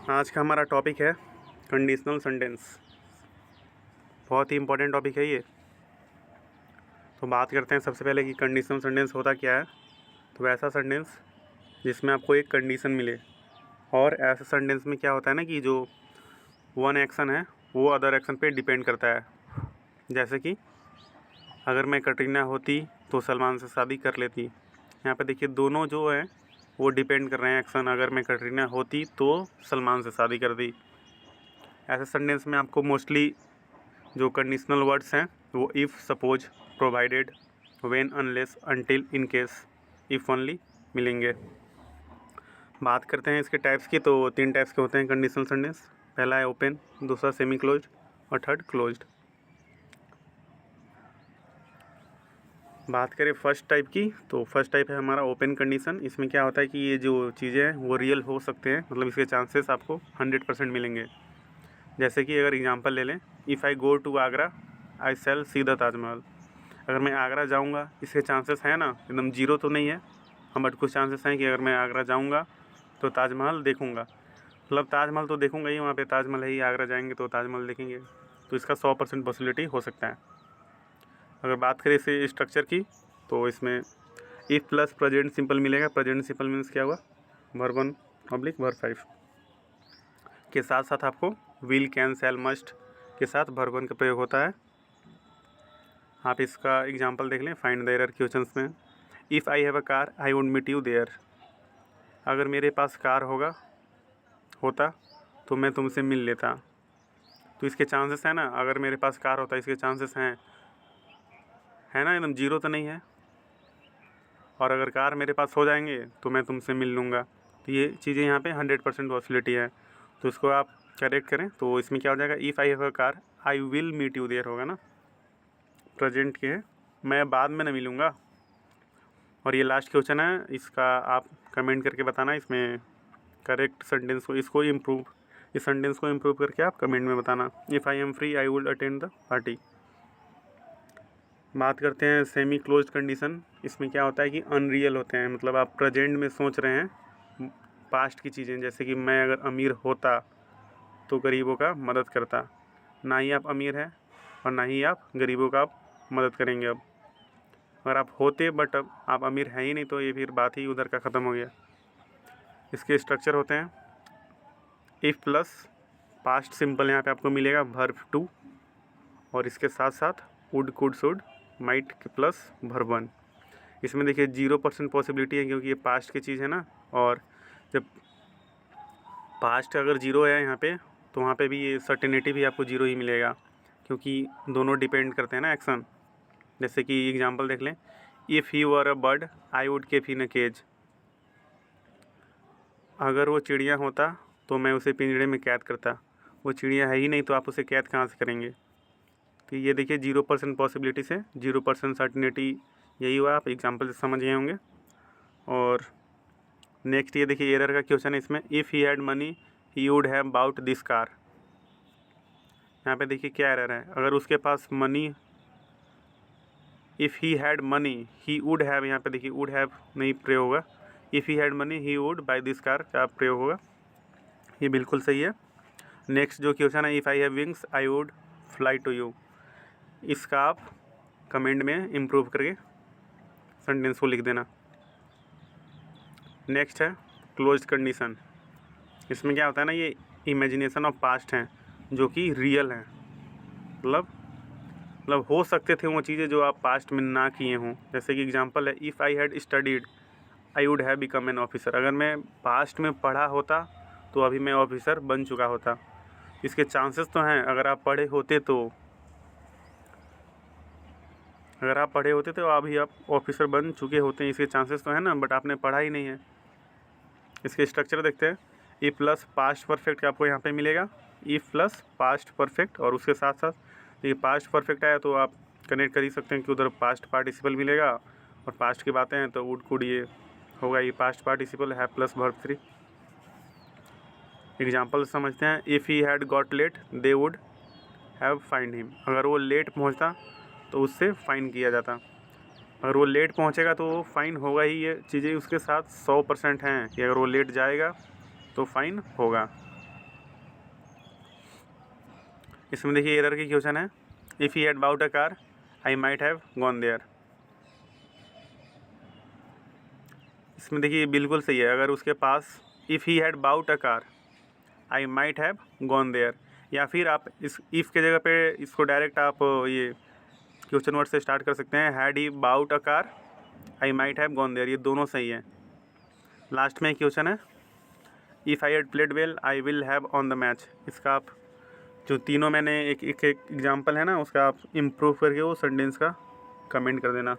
आज का हमारा टॉपिक है कंडीशनल सेंटेंस। बहुत ही इम्पोर्टेंट टॉपिक है ये। तो बात करते हैं सबसे पहले कि कंडीशनल सेंटेंस होता क्या है। तो ऐसा सेंटेंस जिसमें आपको एक कंडीशन मिले, और ऐसे सेंटेंस में क्या होता है ना कि जो वन एक्शन है वो अदर एक्शन पे डिपेंड करता है। जैसे कि अगर मैं कटरीना होती तो सलमान से शादी कर लेती। यहाँ पे देखिए दोनों जो हैं वो डिपेंड कर रहे हैं एक्शन। अगर मैं कटरीना होती तो सलमान से शादी करती। ऐसे सेंटेंस में आपको मोस्टली जो कंडीशनल वर्ड्स हैं वो if, suppose, provided, when, unless, until, in case, if only मिलेंगे। बात करते हैं इसके टाइप्स की। तो 3 टाइप्स के होते हैं कंडीशनल सेंटेंस। पहला है ओपन, दूसरा सेमी क्लोज्ड और थर्ड क्लोज्ड। बात करें फर्स्ट टाइप की, तो फर्स्ट टाइप है हमारा ओपन कंडीशन। इसमें क्या होता है कि ये जो चीज़ें हैं वो रियल हो सकते हैं, मतलब इसके चांसेस आपको 100% मिलेंगे। जैसे कि अगर एग्जांपल ले लें, if I go to Agra I shall see the Taj Mahal. अगर मैं आगरा जाऊंगा, इसके चांसेस हैं ना, एकदम जीरो तो नहीं है, हाँ, बट कुछ चांसेस हैं कि अगर मैं आगरा जाऊंगा तो ताजमहल देखूंगा। मतलब ताजमहल तो देखूंगा ही, वहाँ पे ताजमहल है ही, आगरा जाएंगे तो ताजमहल देखेंगे। तो इसका 100% पॉसिबिलिटी हो सकता है। अगर बात करें इसे स्ट्रक्चर की, तो इसमें इफ़ प्लस प्रेजेंट सिंपल मिलेगा। प्रेजेंट सिंपल मीन्स क्या हुआ, वर्ब 1 ऑब्लिक वर्ब 5 के साथ साथ आपको विल, कैन, शैल, मस्ट के साथ वर्ब 1 का प्रयोग होता है। आप इसका एग्जांपल देख लें फाइंड द एरर क्वेश्चंस में। If I have a car I would meet you there. अगर मेरे पास कार होता तो मैं तुमसे मिल लेता। तो इसके चांसेस हैं ना, अगर मेरे पास कार होता इसके चांसेस हैं, है ना, एकदम जीरो तो नहीं है। और अगर कार मेरे पास हो जाएंगे तो मैं तुमसे मिल लूँगा। तो ये चीज़ें यहाँ पे 100% पॉसिबिलिटी है। तो इसको आप करेक्ट करें तो इसमें क्या हो जाएगा, if I have a car I will meet you there होगा ना, प्रेजेंट के है, मैं बाद में ना मिलूँगा। और ये लास्ट क्वेश्चन है, इसका आप कमेंट करके बताना इसमें करेक्ट सेंटेंस को, इसको इम्प्रूव, इस सेंटेंस को इम्प्रूव करके आप कमेंट में बताना। If I am free I would attend the party. बात करते हैं सेमी क्लोज्ड कंडीशन। इसमें क्या होता है कि अनरियल होते हैं, मतलब आप प्रेजेंट में सोच रहे हैं पास्ट की चीज़ें। जैसे कि मैं अगर अमीर होता तो गरीबों का मदद करता। ना ही आप अमीर हैं और ना ही आप गरीबों का आप मदद करेंगे। अब अगर आप होते बट अब आप अमीर हैं ही नहीं, तो ये फिर बात ही उधर का ख़त्म हो गया। इसके स्ट्रक्चर होते हैं इफ़ प्लस पास्ट सिंपल, यहाँ पे आपको मिलेगा वर्ब टू, और इसके साथ साथ वुड, कुड, शुड, माइट के प्लस वर्ब 1। इसमें देखिए 0% पॉसिबिलिटी है क्योंकि ये पास्ट की चीज़ है ना, और जब पास्ट अगर जीरो है यहाँ पे तो वहाँ पे भी ये सर्टेनिटी भी आपको जीरो ही मिलेगा, क्योंकि दोनों डिपेंड करते हैं ना एक्शन। जैसे कि एग्जांपल देख लें, if he were a bird I would keep in a cage. अगर वो चिड़िया होता तो मैं उसे पिंजड़े में कैद करता। वो चिड़िया है ही नहीं तो आप उसे कैद कहाँ से करेंगे। तो ये देखिए 0% पॉसिबिलिटी से 0% सर्टिनिटी, यही हुआ। आप एग्जांपल से समझ गए होंगे। और नेक्स्ट ये देखिए एरर का क्वेश्चन है इसमें, if he had money he would have bought this car. यहाँ पे देखिए क्या एरर है, अगर उसके पास money, if he had money he would have, यहाँ पे देखिए वुड हैव नहीं प्रयोग होगा, if he had money he would buy this car का प्रयोग होगा। ये बिल्कुल सही है। नेक्स्ट जो क्वेश्चन है, if I have wings I would fly to you. इसका आप कमेंट में इम्प्रूव करके सेंटेंस को लिख देना। नेक्स्ट है क्लोज्ड कंडीशन। इसमें क्या होता है ना, ये इमेजिनेशन ऑफ पास्ट हैं जो कि रियल हैं। मतलब हो सकते थे वो चीज़ें जो आप पास्ट में ना किए हों। जैसे कि एग्जांपल है, if I had studied I would have become an officer. अगर मैं पास्ट में पढ़ा होता तो अभी मैं ऑफिसर बन चुका होता। इसके चांसेस तो हैं, अगर आप पढ़े होते तो अभी आप ऑफिसर बन चुके होते हैं। इसके चांसेस तो हैं ना, बट आपने पढ़ा ही नहीं है। इसके स्ट्रक्चर देखते हैं, ई प्लस पास्ट परफेक्ट आपको यहाँ पे मिलेगा, ई प्लस पास्ट परफेक्ट, और उसके साथ साथ ये पास्ट परफेक्ट आया तो आप कनेक्ट कर ही सकते हैं कि उधर पास्ट पार्टिसिपल मिलेगा, और पास्ट की बातें हैं तो वुड, कुड, ये होगा, ये पास्ट पार्टिसिपल है प्लस वर्ब 3। एग्जाम्पल समझते हैं, if he had got late they would have find him. अगर वो लेट पहुँचता तो उससे फ़ाइन किया जाता। अगर वो लेट पहुँचेगा तो वो फ़ाइन होगा ही। ये चीज़ें उसके साथ 100% हैं कि अगर वो लेट जाएगा तो फ़ाइन होगा। इसमें देखिए एरर की क्वेश्चन है, if he had bought a car I might have gone there. इसमें देखिए बिल्कुल सही है, अगर उसके पास if he had bought a car I might have gone there, या फिर आप इस इफ़ के जगह पे इसको डायरेक्ट आप ये क्वेश्चन वर्ड से स्टार्ट कर सकते हैं, had he bought a car I might have gone there, ये दोनों सही है। लास्ट में क्वेश्चन है, if I had played well I will have on the match. इसका आप जो तीनों मैंने एक एग्जाम्पल है ना, उसका आप इम्प्रूव करके वो सेंटेंस का कमेंट कर देना।